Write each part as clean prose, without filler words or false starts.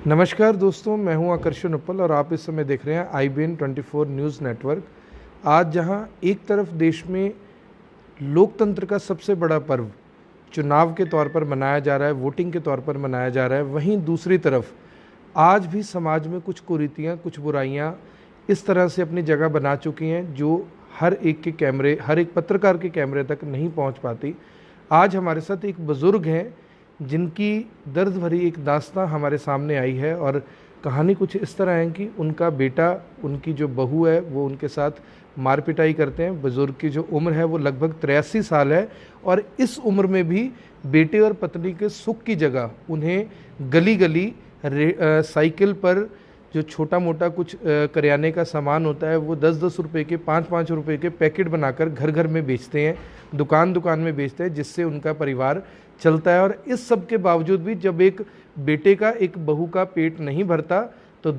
नमस्कार दोस्तों, मैं हूं आकर्षण उपल और आप इस समय देख रहे हैं IBN 24 न्यूज़ नेटवर्क। आज जहां एक तरफ देश में लोकतंत्र का सबसे बड़ा पर्व चुनाव के तौर पर मनाया जा रहा है, वोटिंग के तौर पर मनाया जा रहा है, वहीं दूसरी तरफ आज भी समाज में कुछ कुरीतियाँ, कुछ बुराइयाँ इस तरह से अपनी जगह बना चुकी हैं जो हर एक पत्रकार के कैमरे तक नहीं पहुंच पाती। आज हमारे साथ एक बुज़ुर्ग हैं जिनकी दर्द भरी एक दास्तां हमारे सामने आई है और कहानी कुछ इस तरह है कि उनका बेटा, उनकी जो बहू है वो उनके साथ मार पिटाई करते हैं। बुज़ुर्ग की जो उम्र है वो लगभग 83 साल है और इस उम्र में भी बेटे और पत्नी के सुख की जगह उन्हें गली गली साइकिल पर जो छोटा मोटा कुछ करियाने का सामान होता है वो 10-10 रुपये के, 5-5 रुपये के पैकेट बनाकर घर घर में बेचते हैं, दुकान दुकान में बेचते हैं, जिससे उनका परिवार चलता है। और इस सब के बावजूद भी जब एक बेटे का, एक बहू का पेट नहीं भरता तो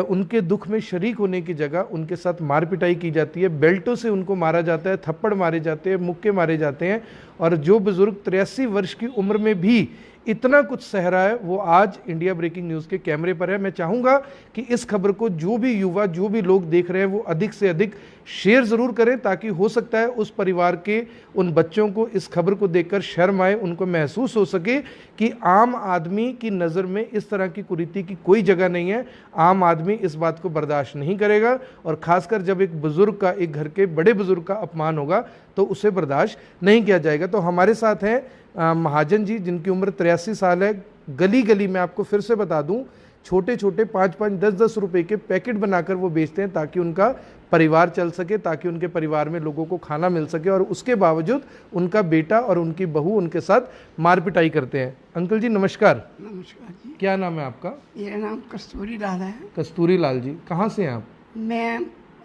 उनके दुख में शरीक होने की जगह उनके साथ मार पिटाई की जाती है, बेल्टों से उनको मारा जाता है, थप्पड़ मारे जाते हैं, मुक्के मारे जाते हैं। और जो बुज़ुर्ग 83 वर्ष की उम्र में भी इतना कुछ सह रहा है वो आज इंडिया ब्रेकिंग न्यूज़ के कैमरे पर है। मैं चाहूँगा कि इस खबर को जो भी युवा, जो भी लोग देख रहे हैं वो अधिक से अधिक शेयर ज़रूर करें, ताकि हो सकता है उस परिवार के उन बच्चों को इस खबर को देखकर शर्म आए, उनको महसूस हो सके कि आम आदमी की नज़र में इस तरह की कुरीति की कोई जगह नहीं है। आम आदमी इस बात को बर्दाश्त नहीं करेगा और ख़ासकर जब एक बुज़ुर्ग का, एक घर के बड़े बुज़ुर्ग का अपमान होगा तो उसे बर्दाश्त नहीं किया जाएगा। तो हमारे साथ हैं महाजन जी, जिनकी उम्र 83 साल है। गली गली में आपको फिर से बता दूं, छोटे छोटे 5-5, 10-10 रुपए के पैकेट बनाकर वो बेचते हैं ताकि उनका परिवार चल सके, ताकि उनके परिवार में लोगों को खाना मिल सके। और उसके बावजूद उनका बेटा और उनकी बहू उनके साथ मार पिटाई करते हैं। अंकल जी नमस्कार। नमस्कार जी। क्या नाम है आपका? मेरा नाम कस्तूरी लाल है। कस्तूरी लाल जी, कहाँ से हैं आप? मैं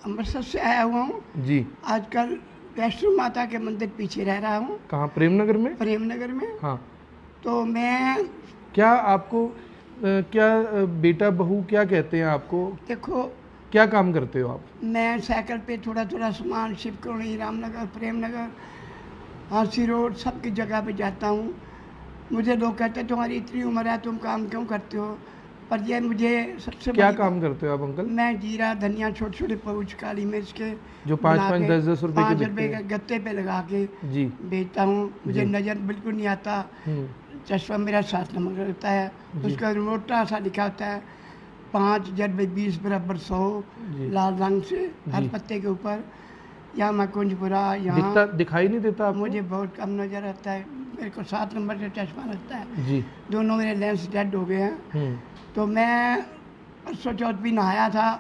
अमृतसर से आया हुआ हूँ जी। आजकल वैष्णो माता के मंदिर पीछे रह रहा हूँ। कहाँ? प्रेमनगर में? प्रेमनगर में। हाँ। तो मैं क्या आपको क्या बेटा बहू क्या कहते हैं आपको? देखो, क्या काम करते हो आप? मैं साइकिल पे थोड़ा थोड़ा सामान शिव कॉलोनी, रामनगर, प्रेमनगर, हांसी रोड, सबकी जगह पे जाता हूँ। मुझे लोग कहते हैं तुम्हारी इतनी उम्र है, तुम काम क्यों करते हो? पर ये मुझे सबसे क्या काम करते हो आप अंकल? मैं जीरा, धनिया, छोटे छोटे पाउच काली मिर्च के जो 5-5, 10-10 रुपए के 5 रुपए के गत्ते पे लगा के जी बेचता हूँ। मुझे नज़र बिल्कुल नहीं आता। चश्मा मेरा 7 नंबर का होता है, उसका मोटा सा लिखा होता है 5 × 20 = 100 लाल रंग से हर पत्ते के ऊपर। यहाँ मैं कुंजपुरा, यहाँ दिखाई नहीं देता आपको? मुझे बहुत कम नज़र आता है। मेरे को 7 नंबर का चश्मा लगता है जी। दोनों मेरे लेंस डेड हो गए हैं। तो मैं परसों चौथ भी नहाया था,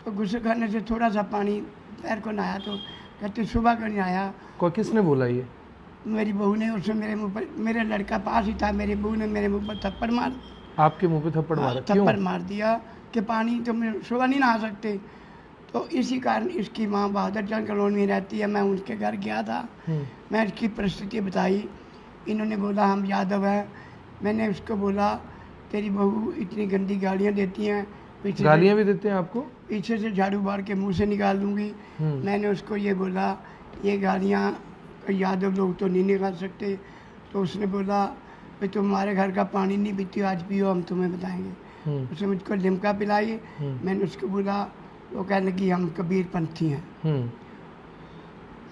तो गुस्से करने से थोड़ा सा पानी पैर को नहाया तो कहते सुबह क्यों नहीं आया? किसने बोला ये? मेरी बहू ने। उसने मेरे मुंह पर, मेरा लड़का पास ही था, मेरी बहू ने मेरे मुंह पर थप्पड़ मार। आपके मुंह पे थप्पड़ मारा? थप्पड़ मार दिया कि पानी तो मैं सुबह नहीं नहा सकते। तो इसी कारण इसकी माँ बहादुर जंग कॉलोनी में रहती है, मैं उनके घर गया था। मैं इसकी परिस्थिति बताई, इन्होंने बोला हम यादव हैं। मैंने उसको बोला तेरी बहू इतनी गंदी गालियाँ देती हैं, पीछे गालियाँ भी देते हैं आपको? पीछे से झाड़ू मार के मुंह से निकाल दूंगी। मैंने उसको ये बोला ये गालियाँ यादव लोग तो नहीं निकाल सकते। तो उसने बोला भाई तुम हमारे घर का पानी नहीं पीती हो, आज पियो, हम तुम्हें बताएंगे। उसने मुझको लिमका पिलाई। मैंने उसको बोला, वो कहने लगी हम कबीर पंथी हैं।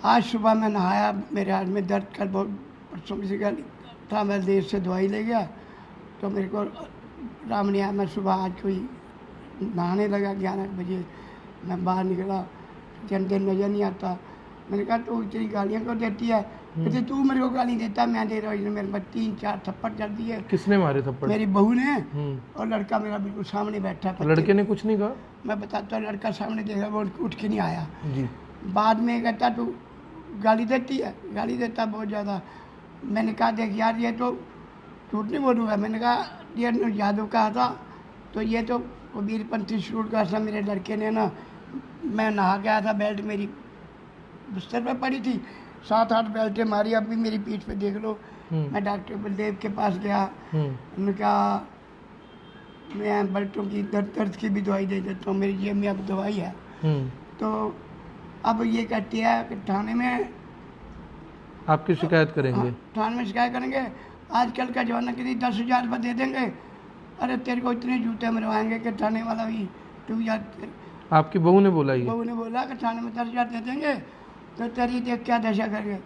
आज सुबह मैं नहाया, मेरे हाथ में दर्द कर बहुत परसों से था, मैं देर से दवाई ले गया तो मेरे को राम नहीं आया। मैं सुबह आज कोई नहाने लगा 11 बजे, मैं बाहर निकला, जनते नज़र नहीं आता। मैंने कहा तू इतनी गालियाँ क्यों देती है? कहते तू मेरे को गाली देता, मैं दे रहा हूँ। मेरे पर 3-4 थप्पड़ चल दिए। किसने मारे थप्पड़? मेरी बहू ने। और लड़का मेरा बिल्कुल सामने बैठा। लड़के ने कुछ नहीं कहा? मैं बताता हूँ, लड़का सामने देखा, वो उठ के नहीं आया जी। बाद में कहता तू गाली देती है, गाली देता बहुत ज़्यादा। मैंने कहा देख यार ये तो झूठ नहीं बोलूँगा। मैंने कहा ये यादव कहा था, तो ये तो कबीर पंथी शूट का था। मेरे लड़के ने ना, मैं नहा गया था, बेल्ट मेरी बिस्तर पे पड़ी थी, 7-8 बेल्टें मारी, अभी मेरी पीठ पे देख लो। मैं डॉक्टर बलदेव के पास गया, उन्होंने कहा मैं बेल्टों की दर्द की भी दवाई दे देता हूँ, मेरी जेब में अब दवाई है। तो अब ये कहती है कि थाने में आपकी शिकायत करेंगे? थाने में शिकायत करेंगे। आजकल का जमाना किसी 10,000 रुपये दे देंगे, अरे तेरे को इतने जूते मरवाएंगे कि थाने वाला भी तू यार। आपकी बहू ने बोला ये? बहू ने बोला कि थाने में 10,000 दे देंगे तो तेरी देख क्या दशा करेंगे।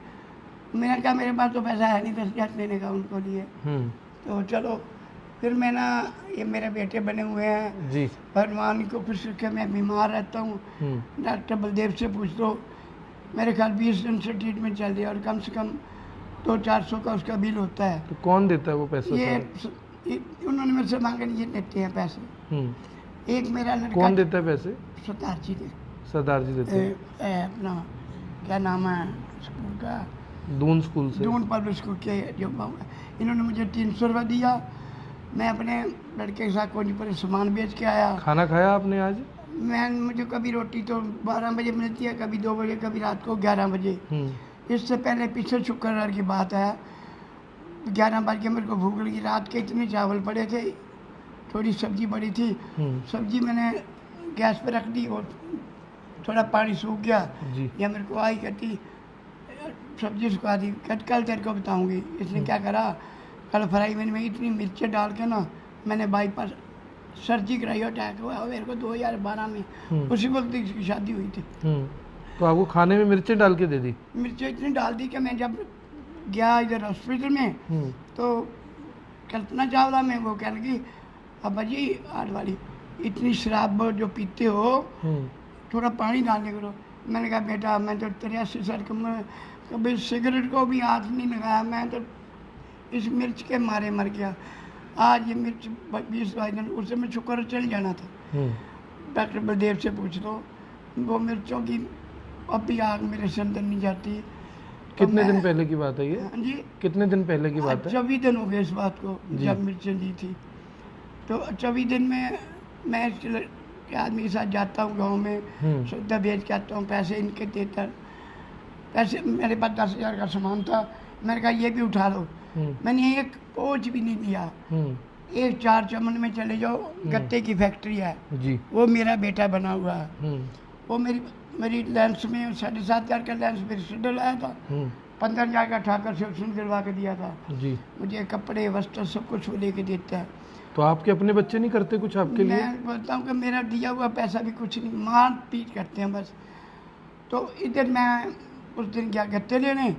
मैंने कहा मेरे पास तो पैसा है नहीं 10,000 देने का उनको लिए। तो चलो फिर मैं ना, ये मेरे बेटे बने हुए हैं जी। भगवान को खुश रखे। मैं बीमार रहता हूँ, डॉक्टर बलदेव से पूछ लो, मेरे ख्याल 20 दिन से ट्रीटमेंट चल रही है और कम से कम 200-400 का उसका बिल होता है। तो कौन देता है वो पैसा? ये उन्होंने मेरे से मांगे नहीं, ये देते हैं पैसे। एक मेरा लड़का। कौन देता है पैसे? सरदार जी दे। सरदार जी देते हैं। अपना क्या नाम है स्कूल का? दून स्कूल से। दून पब्लिक स्कूल के जो इन्होंने मुझे 300 रुपये दिया। मैं अपने लड़के के साथ कोई पर सामान बेच के आया। खाना खाया आपने आज? मुझे कभी रोटी तो 12 बजे मिलती है, कभी 2 बजे, कभी रात को 11 बजे। इससे पहले पिछले शुक्रवार की बात है, 11 बजे मेरे को भूख लगी। रात के इतने चावल पड़े थे, थोड़ी सब्जी पड़ी थी, सब्जी मैंने गैस पे रख दी और थोड़ा पानी सूख गया। या मेरे को आई कहती सब्जी सुखा दी, कल तेरे को बताऊंगी। इसने क्या करा, कल फ्राई मैन में इतनी मिर्चें डाल के ना मैंने बाईपास सर्जरी कराई, अटैक हुआ मेरे को 2012 में। उसी वक्त इसकी शादी हुई थी। तो आपको खाने में मिर्चें डाल के दे दी? मिर्चें इतनी डाल दी कि मैं जब गया इधर हॉस्पिटल में तो कल्पना चावला में वो कहने लगी, अब्बा जी आठ वाली इतनी शराब जो पीते हो थोड़ा पानी डालने करो। मैंने कहा बेटा मैं तो 83 साल की उम्र, कभी सिगरेट को भी हाथ नहीं लगाया, मैं तो इस मिर्च के मारे मर गया। आज ये मिर्च 20-22 दिन, उससे मैं शुक्र चल जाना था। डॉक्टर बलदेव से पूछ लो, वो मिर्चों की अब भी आग मेरे से अंदर नहीं जाती। कितने दिन पहले की बात है ये? हाँ जी, कितने दिन पहले की बात है? 24 दिन हो गए इस बात को जब मिर्चें दी थी। तो 24 दिन में मैं के आदमी के साथ जाता हूँ गांव में, सौदा बेच के आता हूँ, पैसे इनके देता। पैसे मेरे पास 10,000 का सामान था, मैंने कहा ये भी उठा लो। मैंने एक कोच भी नहीं लिया। एक 4 चमन में चले जाओ, गत्ते की फैक्ट्री है जी, वो मेरा बेटा बना हुआ है। वो मेरी लेंस में 7,500 का लेंस मेरे से डलाया था, 15,000 का ठाकर से उसने दिलवा के दिया था जी। मुझे कपड़े वस्त्र सब कुछ वो लेके देता है। तो आपके अपने बच्चे नहीं करते कुछ आपके लिए? मैं बोलता हूँ कि मेरा दिया हुआ पैसा भी कुछ नहीं, मार पीट करते हैं बस। तो इधर मैं उस दिन गया गत्ते लेने,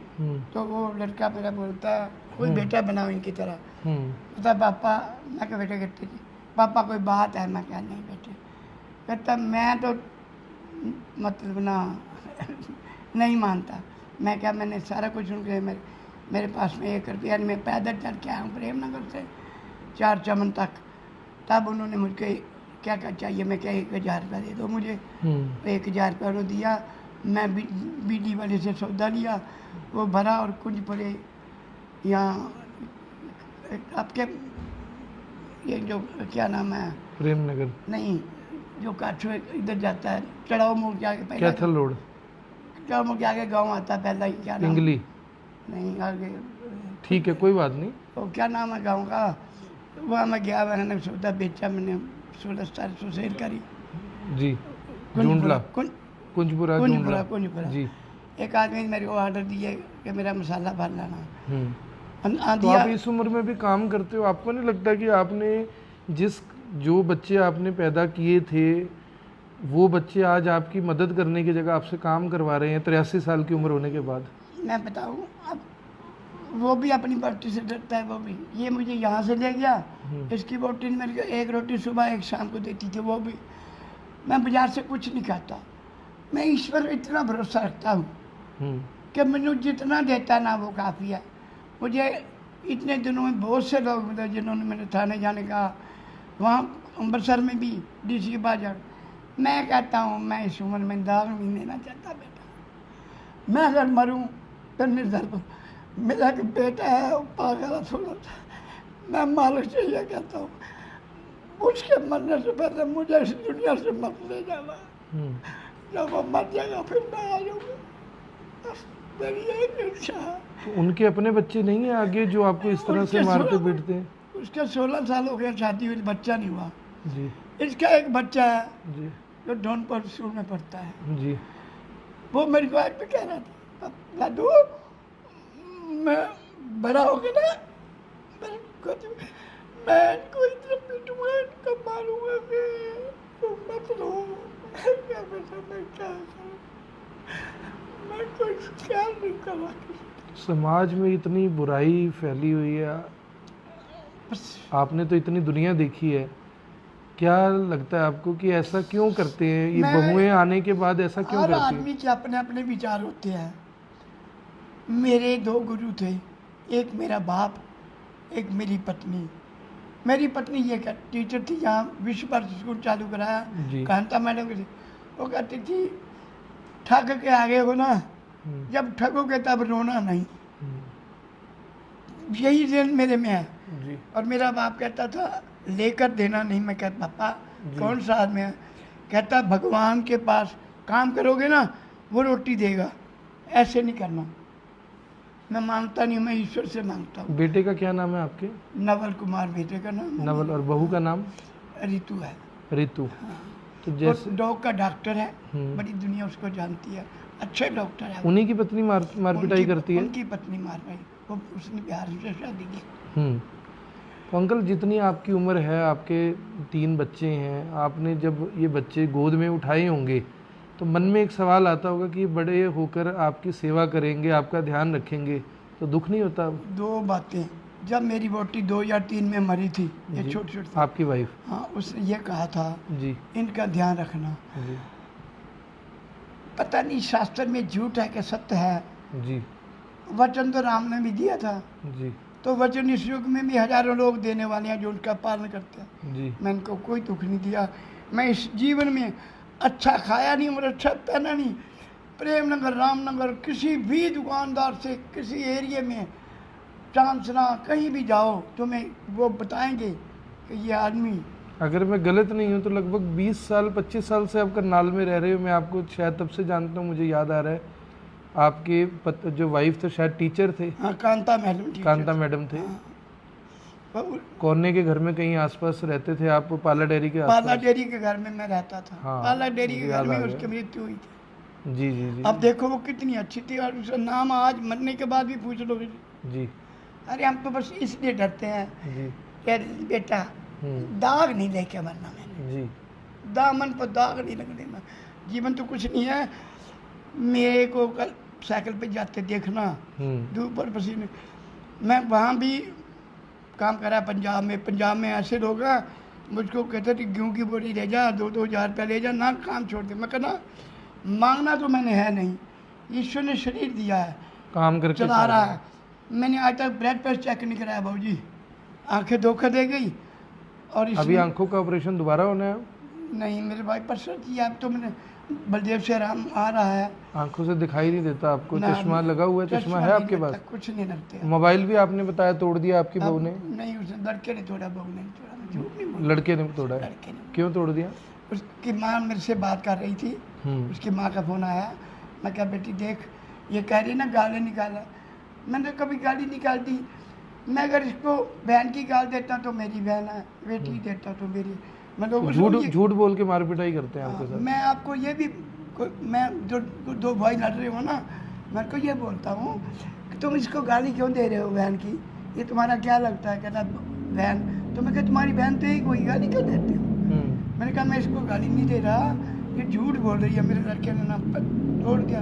तो वो लड़का मेरा बोलता है कोई बेटा बनाओ इनकी तरह। कहता पापा, मैं क्या बेटे गत्ते जी, पापा कोई बात है? मैं क्या नहीं बेटे। कहता मैं तो मतलब ना नहीं मानता। मैं क्या, मैंने सारा कुछ उनके मेरे पास में 1 रुपया नहीं, मैं पैदल चल के आया हूँ प्रेमनगर से 4 चमन तक। तब उन्होंने मुझे क्या चाहिए, मैं क्या 1,000 रुपया दे दो मुझे। 1,000 रुपया उन्होंने दिया। मैं बीडी वाले से सौदा लिया, वो भरा और कुछ पड़े यहाँ आपके ये जो क्या नाम है, प्रेमनगर नहीं, जो काठो इधर जाता है चढ़ाओ मोड़ जाके, पहले कैथल रोड, चढ़ाओ मोड़ जाके गाँव आता है पहला ही, क्या नाम? इंगली नहीं, आगे ठीक है कोई बात नहीं। तो क्या नाम है गाँव का? वहाँ मैं गया, मैंने सौदा बेचा, मैंने 16-1700 सेल करी जी। जूंडला कुंजपुरा जी। एक आदमी ने मेरे को ऑर्डर दिए कि मेरा मसाला भर लाना। तो आप इस उम्र में भी काम करते हो, आपको नहीं लगता कि आपने जो बच्चे आपने पैदा किए थे वो बच्चे आज आपकी मदद करने की जगह आपसे काम करवा रहे हैं 83 साल की उम्र होने के बाद? मैं बताऊँ, अब वो भी अपनी बर्ती से डरता है। वो भी ये मुझे यहाँ से ले गया, इसकी रोटी मेरे को 1 रोटी सुबह 1 शाम को देती थी। वो भी मैं बाजार से कुछ नहीं खाता। मैं ईश्वर पर इतना भरोसा रखता हूँ कि मैंने जितना देता ना वो काफ़ी है। मुझे इतने दिनों में बहुत से लोग मिले जिन्होंने मेरे थाने जाने का, वहाँ अमृतसर में भी DC बाजार। मैं कहता हूँ मैं इस उम्र में दाग नहीं लेना चाहता बेटा। मैं अगर मरूँ तो निर्धर, मेरा एक बेटा है वो पागल थोड़ा सा, मैं मालिक से ये कहता हूँ उसके मरने से पहले मुझे इस दुनिया से मत ले जाना। जब वो मर जाएगा फिर मैं आ जाऊँगा, मेरी एक इच्छा है। तो उनके अपने बच्चे नहीं हैं आगे जो आपको इस तरह से मारते पीटते हैं? उसके 16 साल हो गए शादी हुई, बच्चा नहीं हुआ जी। इसका एक बच्चा है जी, जो धौनपुर स्कूल में पढ़ता है जी। वो मेरे को आज भी कह रहा था, दादू मैं बड़ा हो गया ना, मैं इनको इतना पीटूंगा मारूंगा कि तुम मत रो। क्या बेटा मैं क्या करूं? मैं कुछ क्या नहीं करा। समाज में इतनी बुराई फैली हुई है, बस आपने तो इतनी दुनिया देखी है, क्या लगता है आपको कि ऐसा क्यों करते हैं ये मैं- बहुएं आने के बाद ऐसा क्यों हर करती है? आदमी के अपने अपने विचार होते हैं। मेरे 2 गुरु थे, एक मेरा बाप, एक मेरी पत्नी। मेरी पत्नी ये टीचर थी, यहाँ विश्व भारती स्कूल चालू कराया जी। कांता मैडम के। वो कहती थी ठग के आगे हो ना, जब ठगोगे तब रोना नहीं। यही दिन मेरे में है। जी और मेरा बाप कहता था लेकर देना नहीं। मैं कहता पापा जी। कौन सा आदमी है? कहता भगवान के पास काम करोगे ना वो रोटी देगा, ऐसे नहीं करना। मैं मांगता नहीं, मैं ईश्वर से मांगता हूँ। बेटे का क्या नाम है आपके? नवल कुमार बेटे का नाम है। नवल। और बहू का नाम? रितु है। रितु। तो वो जैसे डॉग का डॉक्टर है, हम्म। बड़ी दुनिया उसको जानती है, अच्छे डॉक्टर है। उन्हीं की पत्नी मारपिटाई करती है? उनकी पत्नी मार रही, वो उसने बिहार से शादी की। तो अंकल, जितनी आपकी उम्र है, आपके 3 बच्चे हैं, आपने जब ये बच्चे गोद में उठाए होंगे तो मन में एक सवाल आता होगा कि बड़े होकर आपकी सेवा करेंगे, आपका ध्यान रखेंगे, तो दुख नहीं होता? 2 बातें, जब मेरी वोटी 2003 में मरी थी, ये जी। छोटी छोटी, आपकी वाइफ? हाँ, उसने ये कहा था जी इनका ध्यान रखना। जी पता नहीं शास्त्र में झूठ है कि सत्य है। जी वचन तो राम ने भी दिया था, जी तो वचन इस युग में भी हजारों लोग देने वाले हैं जो उनका पालन करते हैं। जी मैं इनको कोई दुख नहीं दिया। मैं इस जीवन में अच्छा खाया नहीं और अच्छा पहना नहीं। प्रेम नगर, रामनगर, किसी भी दुकानदार से किसी एरिया में चांसना कहीं भी जाओ तुम्हें वो बताएंगे कि ये आदमी। अगर मैं गलत नहीं हूँ तो लगभग 20 साल 25 साल से आप करनाल में रह रहे हो। मैं आपको शायद तब से जानता हूँ, मुझे याद आ रहा है। आपके जो वाइफ थे शायद टीचर थे? हाँ, कांता मैडम टीचर कांता थी। मैडम थे। हाँ। वो कोने के घर में कहीं आसपास रहते थे आप? पाला डेयरी के पाला आसपास? डेयरी के घर में मैं रहता था। हाँ, पाला डेयरी के मुझे घर याद में आ गया। उसकी मृत्यु हुई थी। जी जी जी अब देखो वो कितनी अच्छी थी और उसका नाम आज मरने के बाद भी पूछ लो। जी अरे हम तो बस इसलिए डरते हैं जी कि बेटा दाग नहीं लेके मरना। मैंने जी दामन पर दाग नहीं लगने देना। जीवन तो कुछ नहीं है। मेरे को कल साइकिल पे जाते देखना, धूप और पसीने। मैं वहाँ भी काम करा पंजाब में। पंजाब में ऐसे लोग हैं मुझको कहते थे गेहूँ की बोरी ले जा, 2-2 हज़ार रुपया ले जा, ना काम छोड़ दे। मैं कहना मांगना तो मैंने है नहीं, ईश्वर ने शरीर दिया है, काम करके चला रहा है। मैंने आज तक ब्लड प्रेशर चेक नहीं कराया बाबूजी, आंखें धोखा दे गई। और अभी इसलिए आंखों का ऑपरेशन दोबारा होना है? नहीं, मेरे भाई परसों किया। अब तो मैंने बलदेव से आराम आ रहा है। आंखों से दिखाई नहीं देता आपको? ना, चश्मा लगा हुआ है? चश्मा है नहीं आपके लगता, पास? कुछ नहीं लगते। मोबाइल भी आपने बताया तोड़ दिया आपकी बहू ने? नहीं, उसने लड़के ने तोड़ा, बहू ने तोड़ा। मैं झूठ नहीं बोल, लड़के ने तोड़ा है? लड़के ने। क्यों तोड़ दिया? उसकी माँ मेरे से बात कर रही थी, उसकी माँ का फोन आया। मैं कहा बेटी देख, ये कह रही ना गाली निकाला। मैंने कभी गाली निकाल दी? मैं अगर इसको बहन की गाल देता तो मेरी बहन है, बेटी देता तो मेरी। मैं लोगों से झूठ बोल के मार पिटाई करते हैं आपके साथ? मैं आपको ये भी, मैं जो 2 भाई लड़ रहे हो ना, मैं को ये बोलता हूँ कि तुम इसको गाली क्यों दे रहे हो बहन की? ये तुम्हारा क्या लगता है? कहता बहन। तो मैं कहा तुम्हारी बहन तो ही कोई, गाली क्यों देते हो? मैंने कहा मैं इसको गाली नहीं दे रहा, ये झूठ बोल रही है। मेरे लड़के ने ना तोड़ दिया।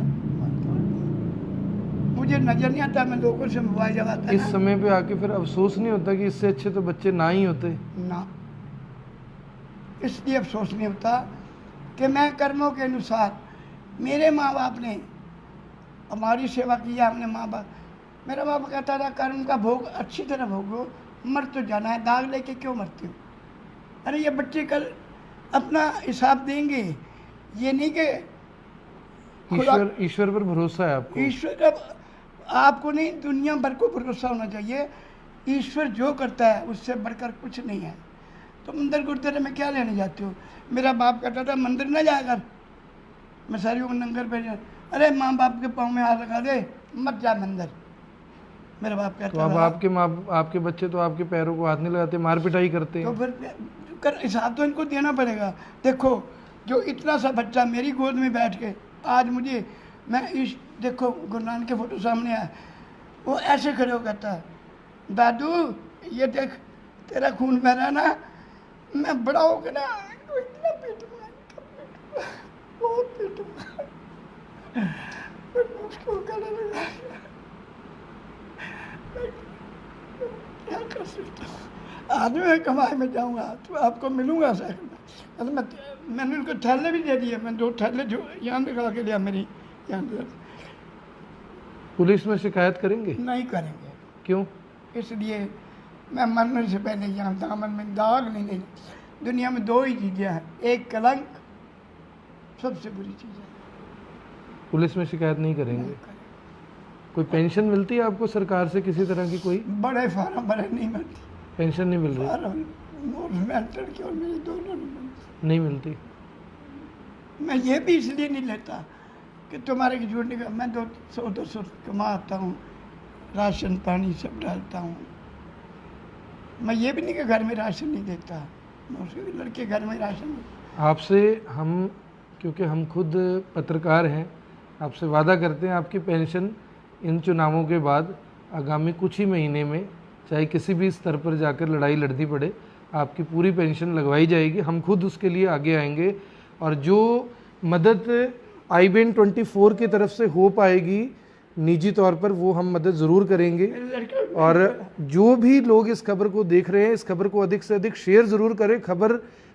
मुझे नजर नहीं आता, मैं लोगों से मोबाइल जब आता इस है समय पे आके फिर अफसोस नहीं होता कि इससे अच्छे तो बच्चे ना ही होते? ना, इसलिए अफसोस नहीं होता कि मैं कर्मों के अनुसार, मेरे माँ बाप ने हमारी सेवा की है। हमने माँ बाप, मेरा बाप कहता था कर्म का भोग अच्छी तरह भोगो, मर तो जाना है, दाग लेके क्यों मरते हो? अरे ये बच्चे कल अपना हिसाब देंगे। ये नहीं कि ईश्वर पर भरोसा है आपको? ईश्वर का आपको नहीं, दुनिया भर को भरोसा होना चाहिए। ईश्वर जो करता है उससे बढ़कर कुछ नहीं है। तो मंदिर गुरुद्वारे में क्या लेने जाते हो? मेरा बाप कहता था मंदिर ना जाया कर, मैं सारी उम्र नंगर पे जा। अरे माँ बाप के पाँव में हाथ लगा दे, मत जा मंदिर, मेरा बाप कहता तो अब आपके बच्चे तो आपके पैरों को हाथ नहीं लगाते, मार पिटाई करते तो हैं? फिर हिसाब तो इनको देना पड़ेगा। देखो जो इतना सा बच्चा मेरी गोद में बैठ के आज मुझे, मैं इस देखो गुरु नानक के फोटो सामने आया, वो ऐसे खड़े हो कहता है दादू ये देख तेरा खून बह रहा ना, मैं बड़ा हो गया ना, कोई इतना पीटूंगा, बहुत पीटूंगा, फिर मैं उसको गले लगा दिया। मैं क्या कर सकता हूँ? आज मैं कमाई में जाऊंगा तो आपको मिलूंगा सर। मैंने उनको थैले भी दे दिए, मैं 2 थैले जो यहाँ निकाल के लिया मेरी यहाँ। पुलिस में शिकायत करेंगे? नहीं करेंगे। क्यों? इसलिए मैं मरने से पहले यहाँ दामन में दाग नहीं देना। दुनिया में 2 ही चीज़ें हैं, एक कलंक, सबसे बुरी चीज़ है। पुलिस में शिकायत नहीं करेंगे? कोई पेंशन मिलती है आपको सरकार से किसी तरह की? कोई बड़े फार्म भरे नहीं मिलती, पेंशन नहीं मिल रही? फार्म मेंटल की और मेरी दोनों नहीं मिलती। मैं ये भी इसलिए नहीं लेता कि तुम्हारे की झूठ नहीं, मैं 200 कमाता हूँ, राशन पानी सब डालता हूँ। मैं ये भी नहीं कि घर में राशन नहीं देता, मैं उसके लड़के घर में राशन। आपसे हम, क्योंकि हम खुद पत्रकार हैं, आपसे वादा करते हैं आपकी पेंशन इन चुनावों के बाद आगामी कुछ ही महीने में, चाहे किसी भी स्तर पर जाकर लड़ाई लड़नी पड़े, आपकी पूरी पेंशन लगवाई जाएगी। हम खुद उसके लिए आगे आएंगे और जो मदद IBN 24 की तरफ से हो पाएगी निजी तौर पर, वो हम मदद ज़रूर करेंगे। और जो भी लोग इस खबर को देख रहे हैं, इस खबर को अधिक से अधिक शेयर ज़रूर करें। खबर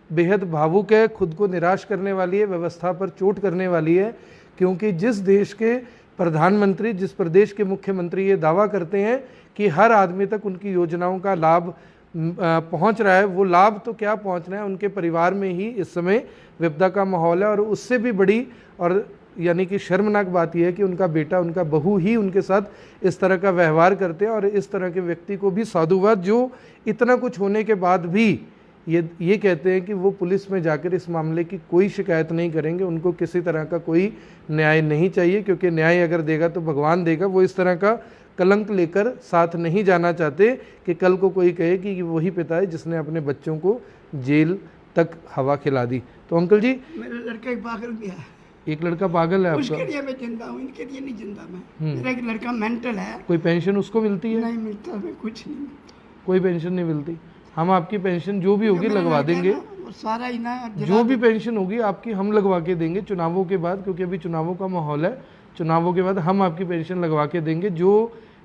बेहद भावुक है, खुद को निराश करने वाली है, व्यवस्था पर चोट करने वाली है, क्योंकि जिस देश के प्रधानमंत्री, जिस प्रदेश के मुख्यमंत्री ये दावा करते हैं कि हर आदमी तक उनकी योजनाओं का लाभ पहुंच रहा है, वो लाभ तो क्या पहुंचना है, उनके परिवार में ही इस समय विपदा का माहौल है। और उससे भी बड़ी और यानी कि शर्मनाक बात यह है कि उनका बेटा, उनका बहू ही उनके साथ इस तरह का व्यवहार करते हैं। और इस तरह के व्यक्ति को भी साधुवाद, जो इतना कुछ होने के बाद भी ये कहते हैं कि वो पुलिस में जाकर इस मामले की कोई शिकायत नहीं करेंगे, उनको किसी तरह का कोई न्याय नहीं चाहिए, क्योंकि न्याय अगर देगा तो भगवान देगा। वो इस तरह का कलंक लेकर साथ नहीं जाना चाहते कि कल को कोई कहे कि वही पिता है जिसने अपने बच्चों को जेल तक हवा खिला दी। तो अंकल जी, मेरा लड़का एक पागल भी है। एक लड़का पागल है उसके आपका? लिए मैं जिंदा हूँ, इनके लिए नहीं जिंदा मैं। मेरा एक लड़का मेंटल है। कोई पेंशन उसको मिलती है? नहीं मिलता, मैं कुछ नहीं मिलता, कोई पेंशन नहीं मिलती। हम आपकी पेंशन जो भी होगी लगवा देंगे, वो सारा ही ना जो भी पेंशन होगी आपकी हम लगवा के देंगे चुनावों के बाद, क्योंकि अभी चुनावों का माहौल है। चुनावों के बाद हम आपकी पेंशन लगवा के देंगे। जो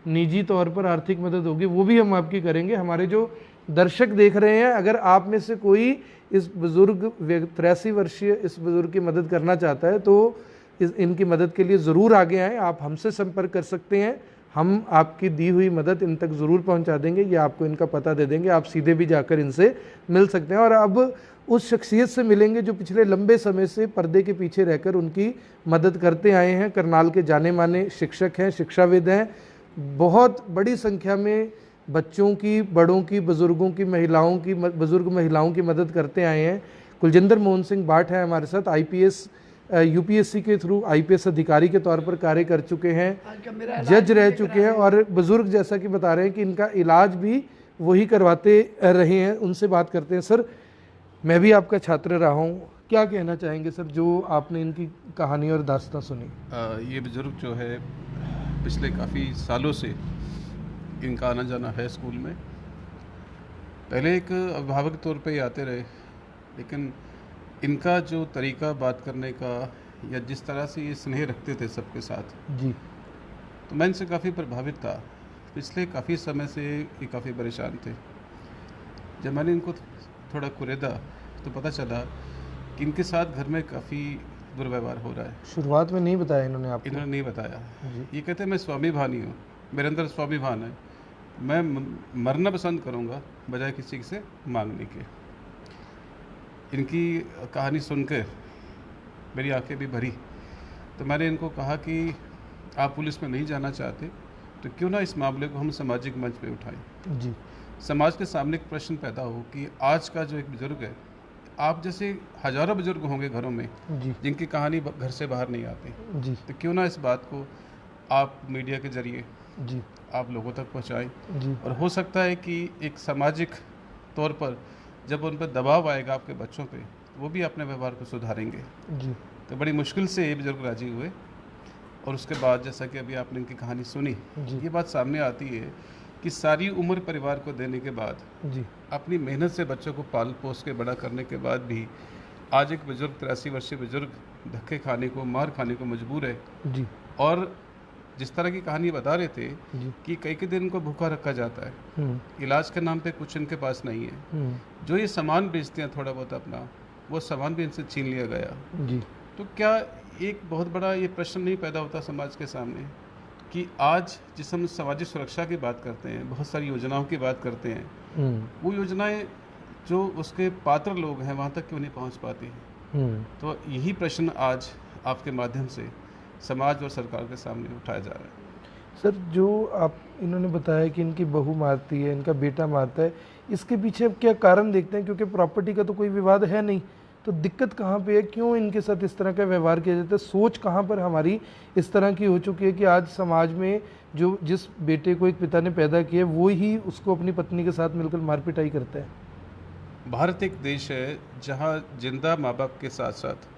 निजी तौर पर आर्थिक मदद होगी वो भी हम आपकी करेंगे। हमारे जो दर्शक देख रहे हैं, अगर आप में से कोई इस बुजुर्ग 83 वर्षीय इस बुजुर्ग की मदद करना चाहता है तो इनकी मदद के लिए ज़रूर आगे आएँ। आप हमसे संपर्क कर सकते हैं, हम आपकी दी हुई मदद इन तक ज़रूर पहुंचा देंगे, या आपको इनका पता दे देंगे, आप सीधे भी जाकर इनसे मिल सकते हैं। और अब उस शख्सियत से मिलेंगे जो पिछले लंबे समय से पर्दे के पीछे रहकर उनकी मदद करते आए हैं। करनाल के जाने माने शिक्षक हैं, शिक्षाविद हैं, बहुत बड़ी संख्या में बच्चों की, बड़ों की, बुज़ुर्गों की, महिलाओं की, बुज़ुर्ग महिलाओं की मदद करते आए हैं। कुलजिंदर मोहन सिंह भाट है हमारे साथ, IPS UPSC के थ्रू IPS अधिकारी के तौर पर कार्य कर चुके हैं, जज रह चुके हैं, और बुज़ुर्ग जैसा कि बता रहे हैं कि इनका इलाज भी वही करवाते रहे हैं। उनसे बात करते हैं। सर, मैं भी आपका छात्र रहा हूँ, क्या कहना चाहेंगे सर जो आपने इनकी कहानी और दास्तां सुनी? ये बुज़ुर्ग जो है पिछले काफ़ी सालों से इनका आना जाना है स्कूल में। पहले एक अभिभावक के तौर पे ही आते रहे, लेकिन इनका जो तरीका बात करने का, या जिस तरह से ये स्नेह रखते थे सबके साथ जी, तो मैं इनसे काफ़ी प्रभावित था। पिछले काफ़ी समय से ये काफ़ी परेशान थे। जब मैंने इनको थोड़ा कुरेदा तो पता चला कि इनके साथ घर में काफ़ी दुर्व्यवहार हो रहा है। शुरुआत में नहीं बताया इन्होंने आपको? इन्होंने नहीं बताया। जी। ये कहते हैं मैं स्वाभिमानी हूँ, मेरे अंदर स्वाभिमान है, मैं मरना पसंद करूँगा बजाय किसी से मांगने के। इनकी कहानी सुनकर मेरी आंखें भी भरी। तो मैंने इनको कहा कि आप पुलिस में नहीं जाना चाहते तो क्यों ना इस मामले को हम सामाजिक मंच पे उठाएं। जी, समाज के सामने एक प्रश्न पैदा हो कि आज का जो एक बुजुर्ग है, आप जैसे हजारों बुजुर्ग होंगे घरों में जी, जिनकी कहानी घर से बाहर नहीं आती, जी, तो क्यों ना इस बात को आप मीडिया के जरिए जी, आप लोगों तक पहुंचाएं। जी, और हो सकता है कि एक सामाजिक तौर पर जब उन पर दबाव आएगा आपके बच्चों पे, तो वो भी अपने व्यवहार को सुधारेंगे। जी, तो बड़ी मुश्किल से ये बुजुर्ग राजी हुए, और उसके बाद जैसा कि अभी आपने इनकी कहानी सुनी, जी, ये बात सामने आती है कि सारी उम्र परिवार को देने के बाद, जी अपनी मेहनत से बच्चों को पाल पोस के बड़ा करने के बाद भी आज एक बुजुर्ग 83 वर्षीय बुजुर्ग धक्के खाने को, मार खाने को मजबूर है। जी और जिस तरह की कहानी बता रहे थे जी कि कई दिन इनको भूखा रखा जाता है, हम्म इलाज के नाम पे कुछ इनके पास नहीं है, हम्म जो ये सामान बेचते हैं थोड़ा बहुत अपना, वो सामान भी इनसे छीन लिया गया। जी तो क्या एक बहुत बड़ा ये प्रश्न नहीं पैदा होता समाज के सामने कि आज जिस हम सामाजिक सुरक्षा की बात करते हैं, बहुत सारी योजनाओं की बात करते हैं, वो योजनाएं जो उसके पात्र लोग हैं वहाँ तक क्यों नहीं पहुँच पाती हैं? तो यही प्रश्न आज आपके माध्यम से समाज और सरकार के सामने उठाया जा रहा है। सर, जो आप इन्होंने बताया कि इनकी बहू मारती है, इनका बेटा मारता है, इसके पीछे अब क्या कारण देखते हैं? क्योंकि प्रॉपर्टी का तो कोई विवाद है नहीं, तो दिक्कत कहाँ पे है? क्यों इनके साथ इस तरह का व्यवहार किया जाता है? सोच कहाँ पर हमारी इस तरह की हो चुकी है कि आज समाज में जो जिस बेटे को एक पिता ने पैदा किया वो ही उसको अपनी पत्नी के साथ मिलकर मार पिटाई करता है? भारत एक देश है जहाँ जिंदा माँ बाप के साथ साथ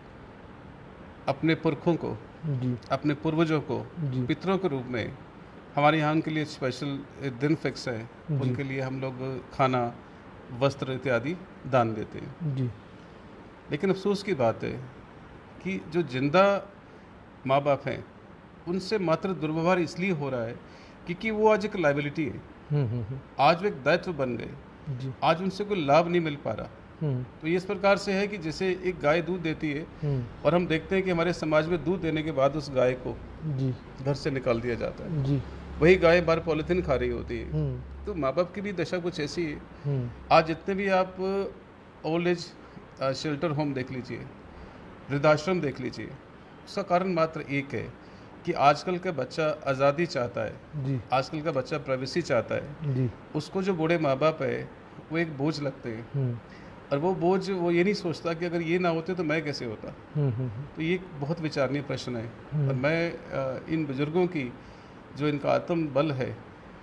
अपने पुरखों को, जी अपने पूर्वजों को जी पितरों के रूप में, हमारे यहाँ उनके लिए स्पेशल दिन फिक्स है, जी। उनके लिए हम लोग खाना, वस्त्र इत्यादि दान देते हैं। जी लेकिन अफसोस की बात है कि जो जिंदा माँ बाप हैं उनसे मात्र दुर्व्यवहार इसलिए हो रहा है क्योंकि वो आज एक लाइबिलिटी है, आज वो एक दायित्व बन गए, जी आज उनसे कोई लाभ नहीं मिल पा रहा। हम्म तो ये इस प्रकार से है कि जैसे एक गाय दूध देती है हम्म, और हम देखते हैं कि हमारे समाज में दूध देने के बाद उस गाय को जी घर से निकाल दिया जाता है, जी वही गाय बार पॉलिथीन खा रही होती है। हम्म तो माँ बाप की भी दशा कुछ ऐसी है। हम्म आज जितने भी आप ओल्ड एज शेल्टर होम देख लीजिए, वृद्धाश्रम देख लीजिए, उसका कारण मात्र एक है कि आजकल का बच्चा आज़ादी चाहता है, जी आजकल का बच्चा प्राइवेसी चाहता है। जी उसको जो बूढ़े माँ बाप है वो एक बोझ लगते हैं, और वो बोझ वो ये नहीं सोचता कि अगर ये ना होते तो मैं कैसे होता। तो ये एक बहुत विचारणीय प्रश्न है। और मैं इन बुजुर्गों की जो इनका आत्म बल है,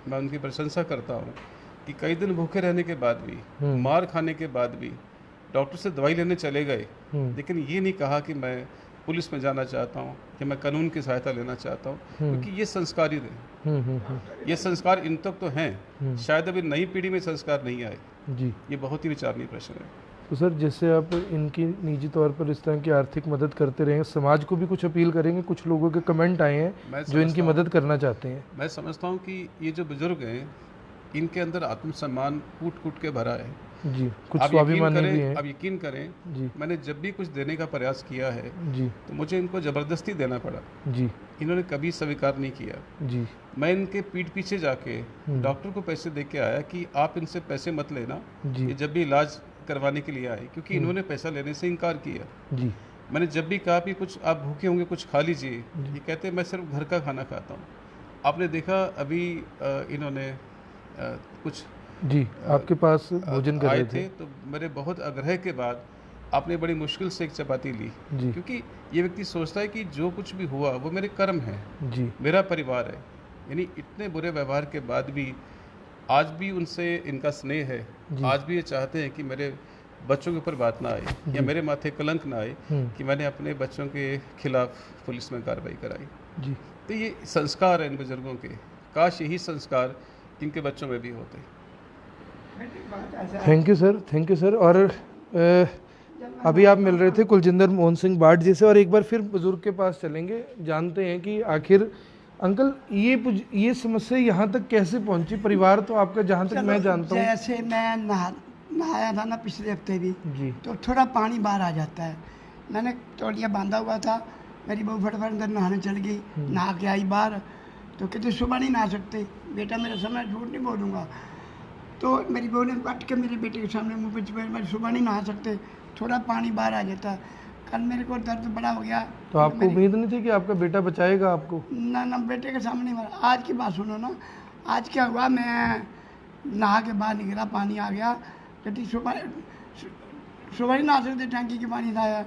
मैं उनकी प्रशंसा करता हूँ कि कई दिन भूखे रहने के बाद भी, मार खाने के बाद भी डॉक्टर से दवाई लेने चले गए, लेकिन ये नहीं कहा कि मैं पुलिस में जाना चाहता हूँ कि मैं कानून की सहायता लेना चाहता हूँ, क्योंकि ये संस्कार ही रहे। ये संस्कार इन तक तो हैं, शायद अभी नई पीढ़ी में संस्कार नहीं आए। जी। ये बहुत ही विचारणीय प्रश्न है। तो सर, जैसे आप इनकी निजी तौर पर इस तरह की आर्थिक मदद करते रहेंगे, समाज को भी कुछ अपील करेंगे? कुछ लोगों के कमेंट आए हैं जो इनकी मदद करना चाहते हैं। मैं समझता हूँ कि ये जो बुजुर्ग हैं इनके अंदर आत्मसम्मान कूट कूट के भरा है जी, कुछ स्वाभिमानी भी है। अब यकीन करें जी मैंने जब भी कुछ देने का प्रयास किया है जी तो मुझे इनको ज़बरदस्ती देना पड़ा, जी इन्होंने कभी स्वीकार नहीं किया। जी मैं इनके पीठ पीछे जाके डॉक्टर को पैसे दे के आया कि आप इनसे पैसे मत लेना, जी ये जब भी इलाज करवाने के लिए आए, क्योंकि इन्होंने पैसा लेने से इनकार किया। जी मैंने जब भी कहा कि कुछ आप भूखे होंगे कुछ खा लीजिए, ये कहते मैं सिर्फ घर का खाना खाता हूँ। आपने देखा अभी इन्होंने कुछ जी आपके पास भोजन कर आए रहे थे, थे। तो मेरे बहुत आग्रह के बाद आपने बड़ी मुश्किल से एक चपाती ली, जी क्योंकि ये व्यक्ति सोचता है कि जो कुछ भी हुआ वो मेरे कर्म है, जी मेरा परिवार है। यानी इतने बुरे व्यवहार के बाद भी आज भी उनसे इनका स्नेह है, आज भी ये चाहते हैं कि मेरे बच्चों के ऊपर बात ना आए या मेरे माथे कलंक ना आए कि मैंने अपने बच्चों के खिलाफ पुलिस में कार्रवाई कराई। जी। तो ये संस्कार है इन बुजुर्गों के, काश यही संस्कार इनके बच्चों में भी होते। Thank you sir, thank you sir. और अभी आप मिल रहे थे कुलजिंदर मोहन सिंह बाठ जी से, और एक बार फिर बुजुर्ग के पास चलेंगे, जानते हैं कि आखिर अंकल ये समस्या यहाँ तक कैसे पहुँची? परिवार तो आपका जहाँ तक मैं जानता हूँ, जैसे मैं नहाया था ना पिछले हफ्ते भी, जी तो थोड़ा पानी बाहर आ जाता है। मैंने तौलिया बांधा हुआ था, मेरी बहू फटाफट अंदर नहाने चल गई, नहा के आई बाहर, तो कहते सुबह नहीं नहा सकते बेटा, मेरे सामने झूठ नहीं बोलूँगा। तो मेरी बहू ने कट के मेरे बेटे के सामने मुँह पे चिपकाया, मैं सुबह नहीं नहा सकते, थोड़ा पानी बाहर आ जाता है। कल मेरे को दर्द बड़ा हो गया। तो आपको उम्मीद नहीं थी कि आपका बेटा बचाएगा आपको? ना बेटे के सामने मारा। आज की बात सुनो ना, आज क्या हुआ, मैं नहा के बाहर निकला, पानी आ गया, कहती सुबह नहीं नहा सकते, टंकी के पानी लाया,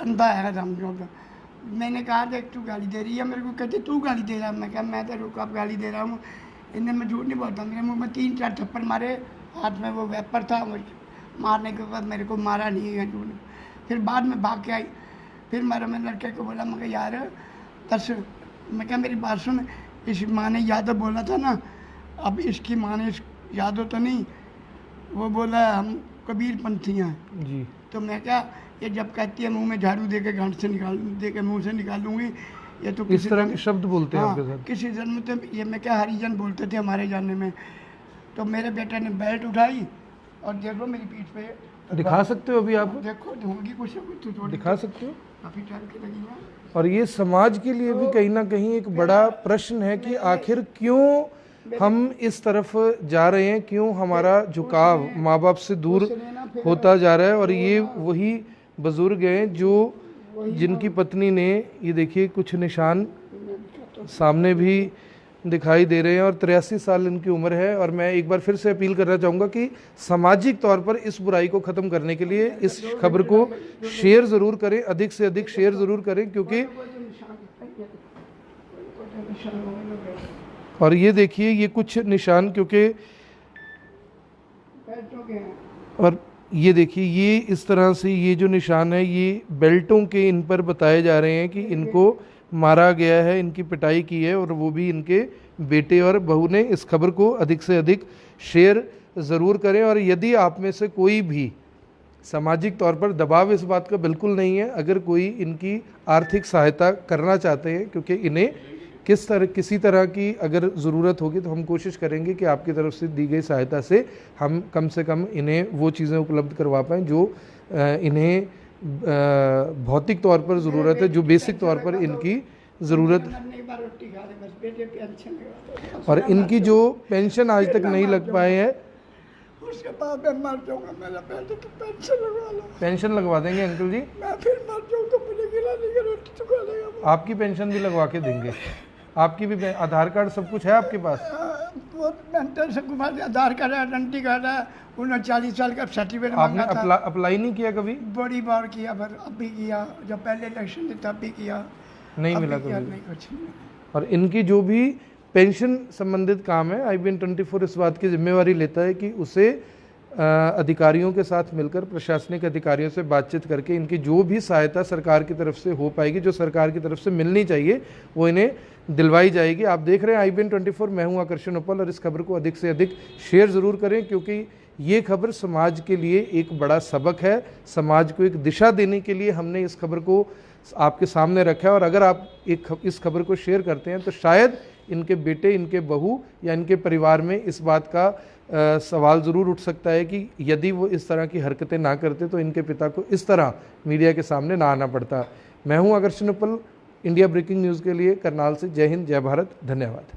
अंधा है समझो। मैंने कहा देख तू गाली दे रही है मेरे को, कहती तू गाली दे रहा है। मैं कहा मैं तो रुक, अब गाली दे रहा हूँ। इन्हें मैं झूठ नहीं बोलता, मेरे मुँह में 3-4 थप्पड़ मारे, हाथ में वो वेपर था, मारने के बाद मेरे को मारा नहीं है झूठ। फिर बाद में भाग के आई, फिर मैं लड़के को बोला, मैं कहा यार दस, मैं क्या मेरी बात सुन, इस माँ ने यादव बोला था ना, अब इसकी माँ ने यादव तो नहीं, वो बोला हम कबीर पंथियाँ हैं। जी। तो मैं क्या, ये जब कहती है मुंह में झाड़ू दे के गांठ से निकाल दे के मुंह से निकालूंगी, ये तो इस तरह के शब्द बोलते हैं हाँ, आपके साथ? किसी जन्म में ये मैं क्या हरिजन बोलते थे हमारे जानने में। तो मेरे बेटे ने बेल्ट उठाई और देखो मेरी पीठ पे, दिखा सकते हो अभी आप? देखो होंगी कुछ ना कुछ तो दिखा सकते हो? काफी टाइम की लगी है। और ये समाज के लिए भी कहीं ना कहीं एक बड़ा प्रश्न है कि आखिर क्यों हम इस तरफ जा रहे हैं, क्यों हमारा झुकाव माँ बाप से दूर होता जा रहा है। और ये वही बुजुर्ग हैं जो जिनकी पत्नी ने, ये देखिए कुछ निशान सामने भी दिखाई दे रहे हैं, और 83 साल इनकी उम्र है। और मैं एक बार फिर से अपील करना चाहूँगा कि सामाजिक तौर पर इस बुराई को ख़त्म करने के लिए इस खबर को शेयर ज़रूर करें, अधिक से अधिक शेयर ज़रूर करें, क्योंकि और ये देखिए ये कुछ निशान, क्योंकि और ये देखिए ये इस तरह से ये जो निशान है ये बेल्टों के इन पर बताए जा रहे हैं कि इनको मारा गया है, इनकी पिटाई की है, और वो भी इनके बेटे और बहू ने। इस खबर को अधिक से अधिक शेयर ज़रूर करें। और यदि आप में से कोई भी सामाजिक तौर पर दबाव इस बात का बिल्कुल नहीं है, अगर कोई इनकी आर्थिक सहायता करना चाहते हैं, क्योंकि इन्हें किसी तरह की अगर ज़रूरत होगी तो हम कोशिश करेंगे कि आपकी तरफ से दी गई सहायता से हम कम से कम इन्हें वो चीज़ें उपलब्ध करवा पाएँ जो इन्हें भौतिक तौर पर ज़रूरत है, जो बेसिक तौर पर इनकी ज़रूरत। और इनकी जो पेंशन आज तक नहीं लग पाए हैं, उसके बाद मैं मर जाऊंगा, मेरा बेटा तो पेंशन लगवा लो। पेंशन लगवा देंगे अंकल जी। मैं फिर मर जाऊँ तो मुझे खिलाने की रोटी चुका देगा। आपकी पेंशन भी लगवा के देंगे। आपकी भी आधार कार्ड सब कुछ है आपके पास? वो पेंशन से आधार कार्ड है, आइडेंटिटी कार्ड है, 39 साल का सर्टिफिकेट आपने मांगा था। अप्लाई नहीं किया कभी? बड़ी बार किया, पर अब भी किया, जब पहले इलेक्शन थे तब भी किया, नहीं अब मिला भी किया, कभी? नहीं कुछ नहीं। और इनकी जो भी पेंशन संबंधित काम है, IBN 24 इस बात की जिम्मेवारी लेता है कि उसे अधिकारियों के साथ मिलकर, प्रशासनिक अधिकारियों से बातचीत करके इनकी जो भी सहायता सरकार की तरफ से हो पाएगी, जो सरकार की तरफ से मिलनी चाहिए, वो इन्हें दिलवाई जाएगी। आप देख रहे हैं IBN 24, मैं हूं आकर्षण उपल, और इस खबर को अधिक से अधिक शेयर ज़रूर करें, क्योंकि ये खबर समाज के लिए एक बड़ा सबक है। समाज को एक दिशा देने के लिए हमने इस खबर को आपके सामने रखा है। और अगर आप इस खबर को शेयर करते हैं तो शायद इनके बेटे, इनके बहू या इनके परिवार में इस बात का सवाल ज़रूर उठ सकता है कि यदि वो इस तरह की हरकतें ना करते तो इनके पिता को इस तरह मीडिया के सामने ना आना पड़ता। मैं हूं आकर्षण उपल, इंडिया ब्रेकिंग न्यूज़ के लिए करनाल से। जय हिंद, जय भारत, धन्यवाद।